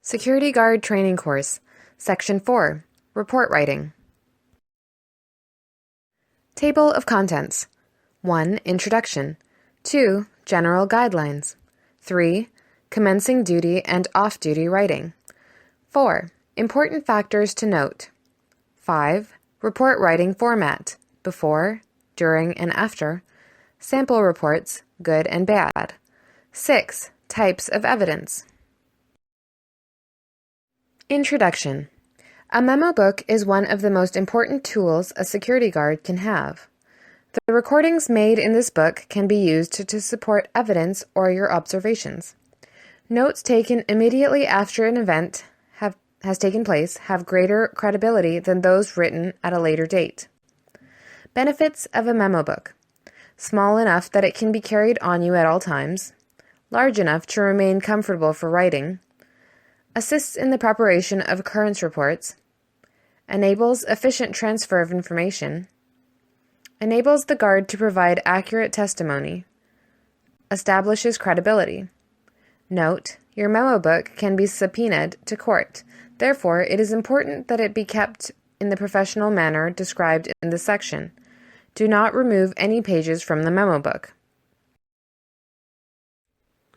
Security Guard Training Course, Section 4, Report Writing. Table of Contents. 1. Introduction. 2. General Guidelines. 3. Commencing duty and off-duty writing. 4. Important factors to note. 5. Report writing format, before, during, and after. Sample reports, good and bad. 6. Types of evidence. Introduction. A memo book is one of the most important tools a security guard can have. The recordings made in this book can be used to support evidence or your observations. Notes taken immediately after an event has taken place have greater credibility than those written at a later date. Benefits of a memo book. Small enough that it can be carried on you at all times. Large enough to remain comfortable for writing. Assists in the preparation of occurrence reports. Enables efficient transfer of information. Enables the guard to provide accurate testimony. Establishes credibility. Note: your memo book can be subpoenaed to court. Therefore, it is important that it be kept in the professional manner described in this section. Do not remove any pages from the memo book.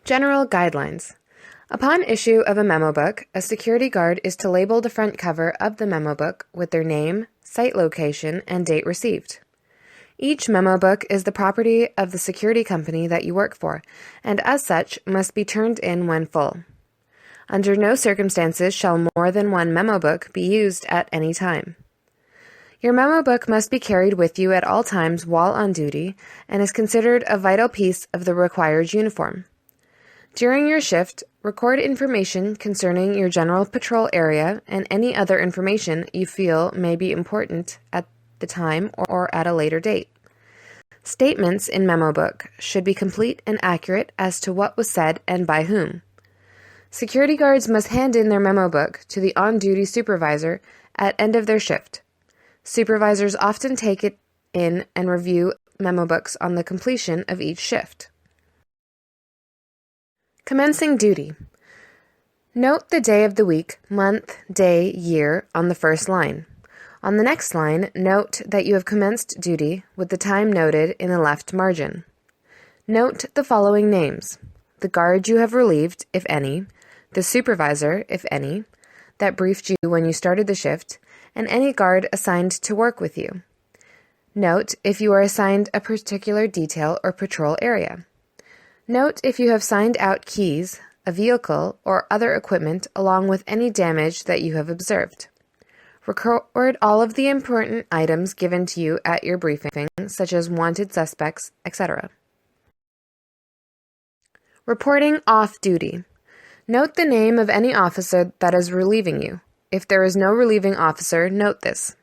General Guidelines. Upon issue of a memo book, a security guard is to label the front cover of the memo book with their name, site location, and date received. Each memo book is the property of the security company that you work for, and as such must be turned in when full. Under no circumstances shall more than one memo book be used at any time. Your memo book must be carried with you at all times while on duty and is considered a vital piece of the required uniform. During your shift, record information concerning your general patrol area and any other information you feel may be important at the time or at a later date. Statements in memo book should be complete and accurate as to what was said and by whom. Security guards must hand in their memo book to the on-duty supervisor at end of their shift. Supervisors often take it in and review memo books on the completion of each shift. Commencing duty. Note the day of the week, month, day, year on the first line. On the next line, note that you have commenced duty with the time noted in the left margin. Note the following names: the guard you have relieved, if any, the supervisor, if any, that briefed you when you started the shift, and any guard assigned to work with you. Note if you are assigned a particular detail or patrol area. Note if you have signed out keys, a vehicle, or other equipment along with any damage that you have observed. Record all of the important items given to you at your briefing, such as wanted suspects, etc. Reporting off duty. Note the name of any officer that is relieving you. If there is no relieving officer, note this.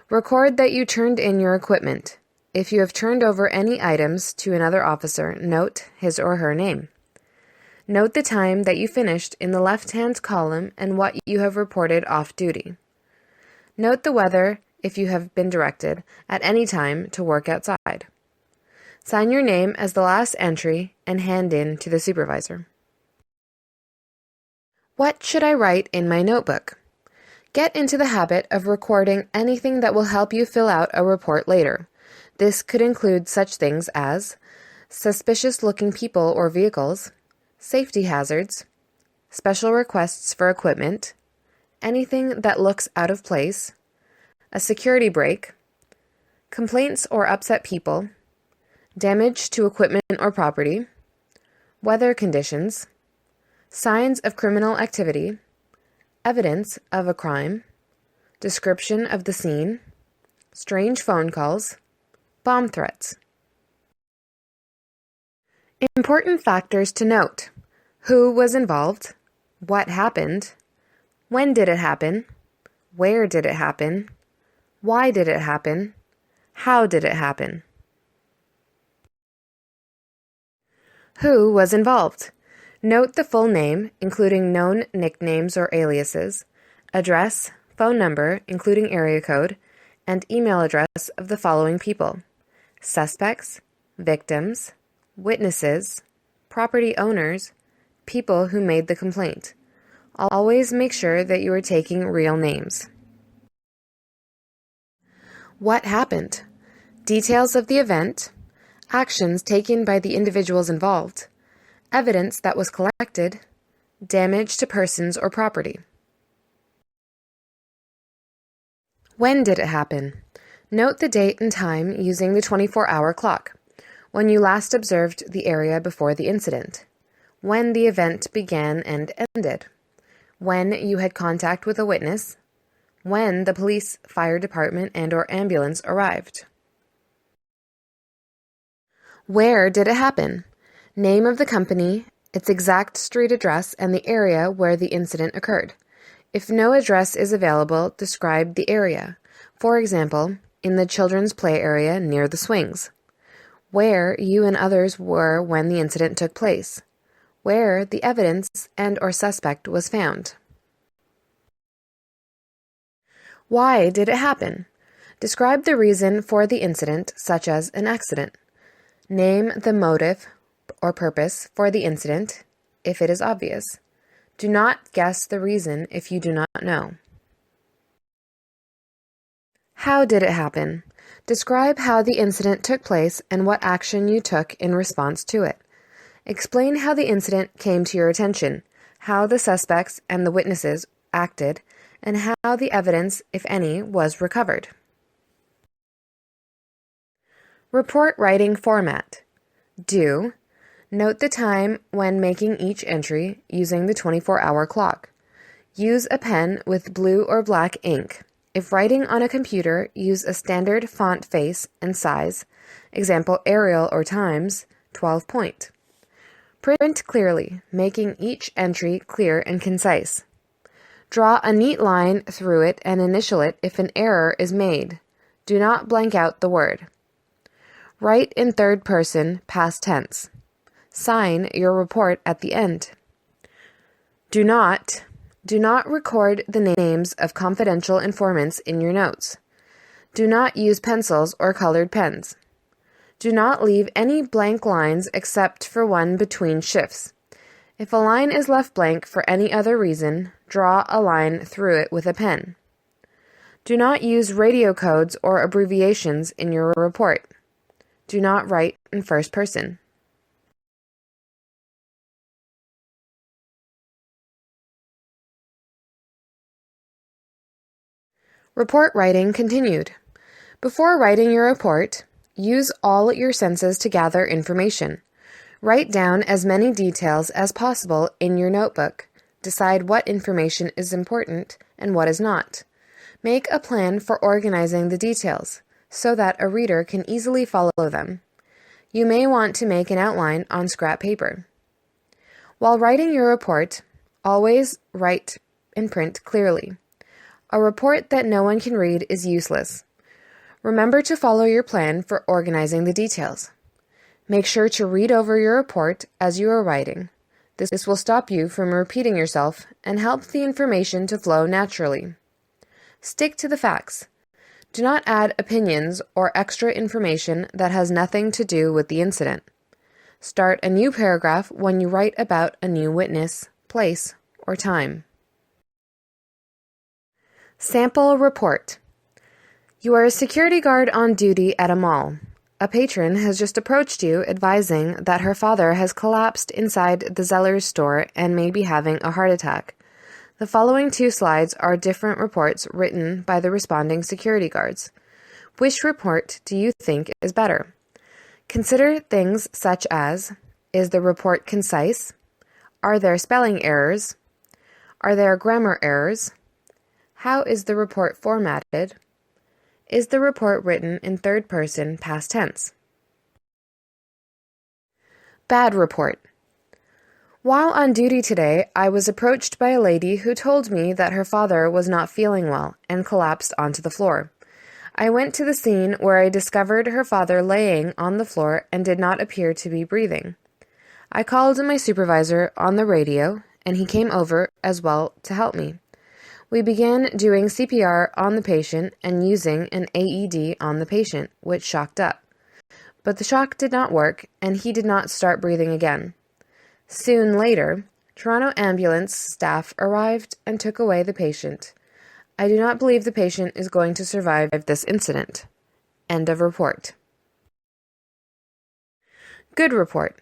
Record that you turned in your equipment. If you have turned over any items to another officer, note his or her name. Note the time that you finished in the left-hand column and what you have reported off-duty. Note the weather if you have been directed at any time to work outside. Sign your name as the last entry and hand in to the supervisor. What should I write in my notebook? Get into the habit of recording anything that will help you fill out a report later. This could include such things as suspicious-looking people or vehicles, safety hazards, special requests for equipment, anything that looks out of place, a security break, complaints or upset people, damage to equipment or property, weather conditions, signs of criminal activity, evidence of a crime, description of the scene, strange phone calls, bomb threats. Important factors to note: who was involved, what happened, when did it happen, where did it happen, why did it happen, how did it happen. Who was involved? Note the full name, including known nicknames or aliases, address, phone number, including area code, and email address of the following people: suspects, victims, witnesses, property owners, people who made the complaint. Always make sure that you are taking real names. What happened? Details of the event, actions taken by the individuals involved, evidence that was collected, damage to persons or property. When did it happen? Note the date and time using the 24-hour clock. When you last observed the area before the incident. When the event began and ended. When you had contact with a witness. When the police, fire department, and/or ambulance arrived. Where did it happen? Name of the company, its exact street address, and the area where the incident occurred. If no address is available, describe the area. For example, in the children's play area near the swings. Where you and others were when the incident took place. Where the evidence and/or suspect was found. Why did it happen? Describe the reason for the incident, such as an accident. Name the motive or purpose for the incident, if it is obvious. Do not guess the reason if you do not know. How did it happen? Describe how the incident took place and what action you took in response to it. Explain how the incident came to your attention, how the suspects and the witnesses acted, and how the evidence, if any, was recovered. Report writing format. Do. Note the time when making each entry using the 24-hour clock. Use a pen with blue or black ink. If writing on a computer, use a standard font face and size, example Arial or Times, 12 point. Print clearly, making each entry clear and concise. Draw a neat line through it and initial it if an error is made. Do not blank out the word. Write in third person, past tense. Sign your report at the end. Do not record the names of confidential informants in your notes. Do not use pencils or colored pens. Do not leave any blank lines except for one between shifts. If a line is left blank for any other reason, draw a line through it with a pen. Do not use radio codes or abbreviations in your report. Do not write in first person. Report writing continued. Before writing your report, use all your senses to gather information. Write down as many details as possible in your notebook. Decide what information is important and what is not. Make a plan for organizing the details so that a reader can easily follow them. You may want to make an outline on scrap paper. While writing your report, always write and print clearly. A report that no one can read is useless. Remember to follow your plan for organizing the details. Make sure to read over your report as you are writing. This will stop you from repeating yourself and help the information to flow naturally. Stick to the facts. Do not add opinions or extra information that has nothing to do with the incident. Start a new paragraph when you write about a new witness, place, or time. Sample report. You are a security guard on duty at a mall. A patron has just approached you advising that her father has collapsed inside the Zeller's store and may be having a heart attack. The following 2 slides are different reports written by the responding security guards. Which report do you think is better? Consider things such as, is the report concise? Are there spelling errors? Are there grammar errors? How is the report formatted? Is the report written in third person past tense? Bad report. While on duty today, I was approached by a lady who told me that her father was not feeling well and collapsed onto the floor. I went to the scene where I discovered her father laying on the floor and did not appear to be breathing. I called my supervisor on the radio, and he came over as well to help me. We began doing CPR on the patient and using an AED on the patient, which shocked up. But the shock did not work, and he did not start breathing again. Soon later, Toronto ambulance staff arrived and took away the patient. I do not believe the patient is going to survive this incident. End of report. Good report.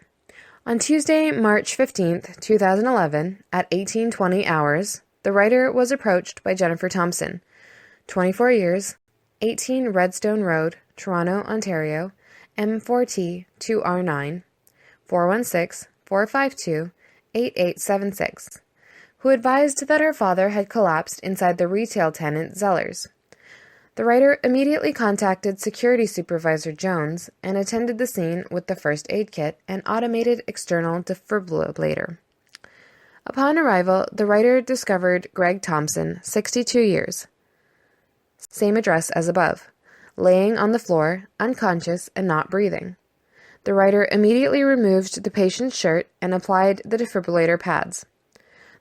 On Tuesday, March 15, 2011, at 18:20 hours, the writer was approached by Jennifer Thompson, 24 years, 18 Redstone Road, Toronto, Ontario, M4T 2R9, 416-452-8876, who advised that her father had collapsed inside the retail tenant Zellers. The writer immediately contacted Security Supervisor Jones and attended the scene with the first aid kit and automated external defibrillator. Upon arrival, the writer discovered Greg Thompson, 62 years, same address as above, laying on the floor, unconscious and not breathing. The writer immediately removed the patient's shirt and applied the defibrillator pads.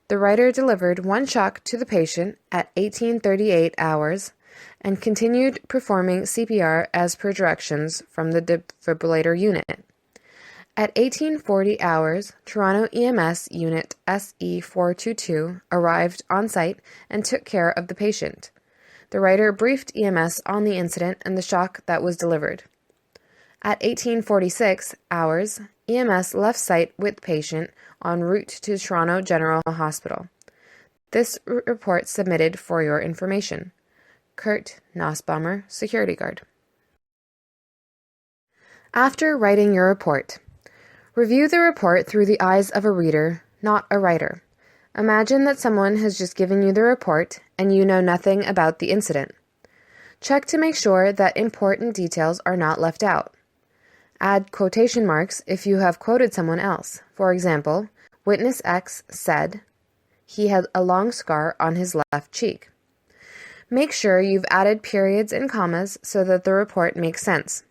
The writer delivered one shock to the patient at 18:38 hours and continued performing CPR as per directions from the defibrillator unit. At 18:40 hours, Toronto EMS Unit SE422 arrived on site and took care of the patient. The writer briefed EMS on the incident and the shock that was delivered. At 18:46 hours, EMS left site with patient en route to Toronto General Hospital. This report submitted for your information. Kurt Nussbaumer, security guard. After writing your report, review the report through the eyes of a reader, not a writer. Imagine that someone has just given you the report and you know nothing about the incident. Check to make sure that important details are not left out. Add quotation marks if you have quoted someone else. For example, Witness X said he had a long scar on his left cheek. Make sure you've added periods and commas so that the report makes sense.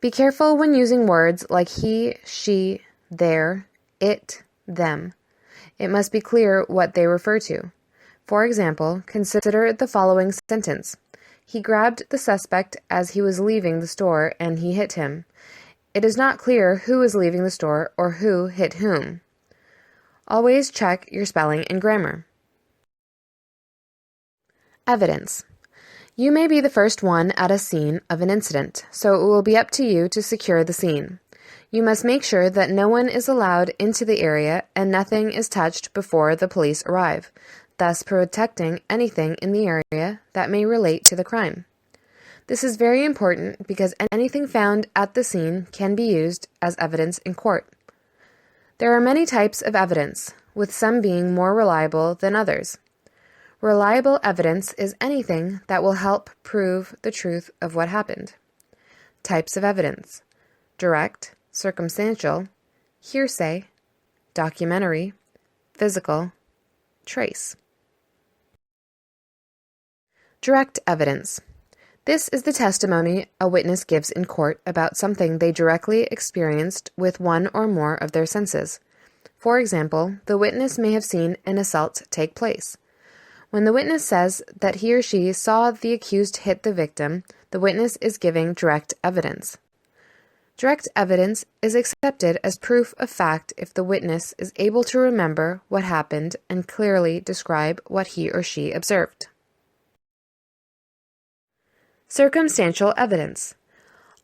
Be careful when using words like he, she, their, it, them. It must be clear what they refer to. For example, consider the following sentence. He grabbed the suspect as he was leaving the store and he hit him. It is not clear who is leaving the store or who hit whom. Always check your spelling and grammar. Evidence. You may be the first one at a scene of an incident, so it will be up to you to secure the scene. You must make sure that no one is allowed into the area and nothing is touched before the police arrive, thus protecting anything in the area that may relate to the crime. This is very important because anything found at the scene can be used as evidence in court. There are many types of evidence, with some being more reliable than others. Reliable evidence is anything that will help prove the truth of what happened. Types of evidence: direct, circumstantial, hearsay, documentary, physical, trace. Direct evidence. This is the testimony a witness gives in court about something they directly experienced with one or more of their senses. For example, the witness may have seen an assault take place. When the witness says that he or she saw the accused hit the victim, the witness is giving direct evidence. Direct evidence is accepted as proof of fact if the witness is able to remember what happened and clearly describe what he or she observed. Circumstantial evidence.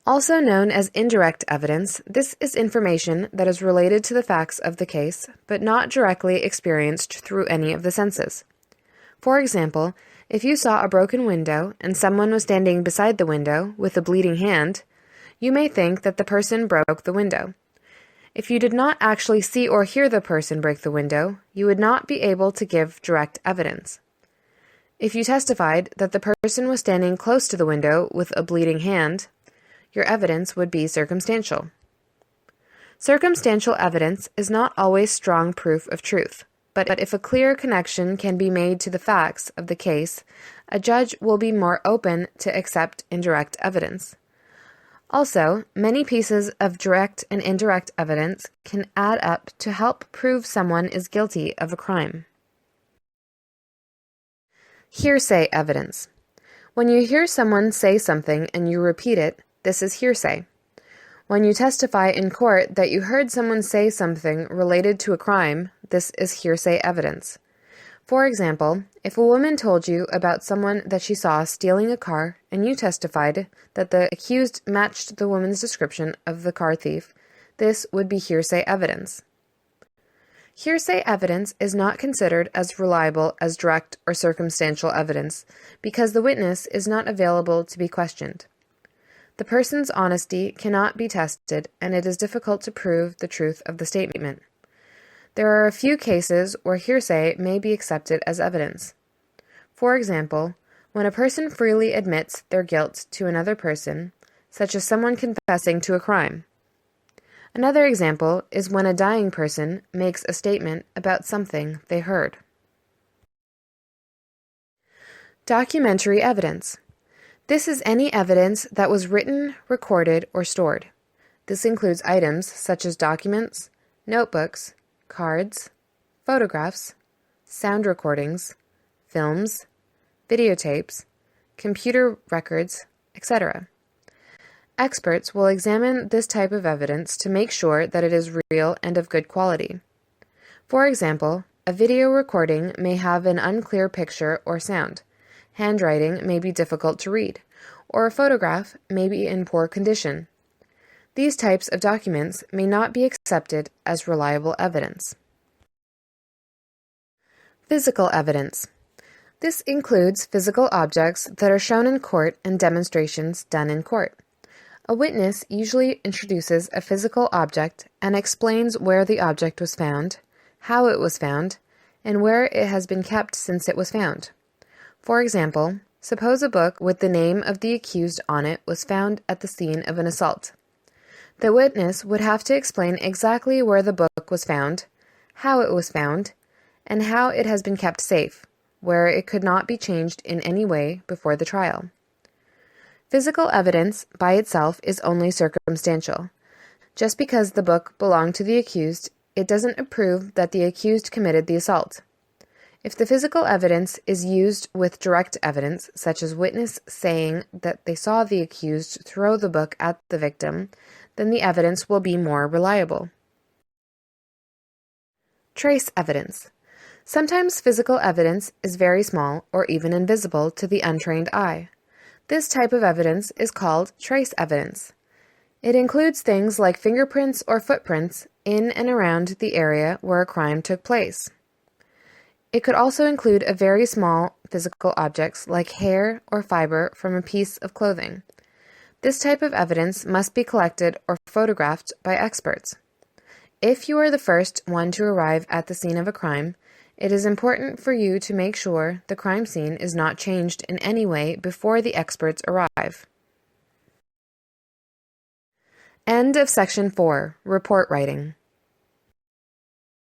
Also known as indirect evidence, this is information that is related to the facts of the case, but not directly experienced through any of the senses. For example, if you saw a broken window and someone was standing beside the window with a bleeding hand, you may think that the person broke the window. If you did not actually see or hear the person break the window, you would not be able to give direct evidence. If you testified that the person was standing close to the window with a bleeding hand, your evidence would be circumstantial. Circumstantial evidence is not always strong proof of truth. But if a clear connection can be made to the facts of the case, a judge will be more open to accept indirect evidence. Also, many pieces of direct and indirect evidence can add up to help prove someone is guilty of a crime. Hearsay evidence. When you hear someone say something and you repeat it, this is hearsay. When you testify in court that you heard someone say something related to a crime, this is hearsay evidence. For example, if a woman told you about someone that she saw stealing a car and you testified that the accused matched the woman's description of the car thief, this would be hearsay evidence. Hearsay evidence is not considered as reliable as direct or circumstantial evidence because the witness is not available to be questioned. The person's honesty cannot be tested, and it is difficult to prove the truth of the statement. There are a few cases where hearsay may be accepted as evidence. For example, when a person freely admits their guilt to another person, such as someone confessing to a crime. Another example is when a dying person makes a statement about something they heard. Documentary evidence. This is any evidence that was written, recorded, or stored. This includes items such as documents, notebooks, cards, photographs, sound recordings, films, videotapes, computer records, etc. Experts will examine this type of evidence to make sure that it is real and of good quality. For example, a video recording may have an unclear picture or sound. Handwriting may be difficult to read, or a photograph may be in poor condition. These types of documents may not be accepted as reliable evidence. Physical evidence. This includes physical objects that are shown in court and demonstrations done in court. A witness usually introduces a physical object and explains where the object was found, how it was found, and where it has been kept since it was found. For example, suppose a book with the name of the accused on it was found at the scene of an assault. The witness would have to explain exactly where the book was found, how it was found, and how it has been kept safe, where it could not be changed in any way before the trial. Physical evidence by itself is only circumstantial. Just because the book belonged to the accused, it doesn't prove that the accused committed the assault. If the physical evidence is used with direct evidence, such as witness saying that they saw the accused throw the book at the victim, then the evidence will be more reliable. Trace evidence. Sometimes physical evidence is very small or even invisible to the untrained eye. This type of evidence is called trace evidence. It includes things like fingerprints or footprints in and around the area where a crime took place. It could also include a very small physical objects like hair or fiber from a piece of clothing. This type of evidence must be collected or photographed by experts. If you are the first one to arrive at the scene of a crime, it is important for you to make sure the crime scene is not changed in any way before the experts arrive. End of Section 4. Report Writing.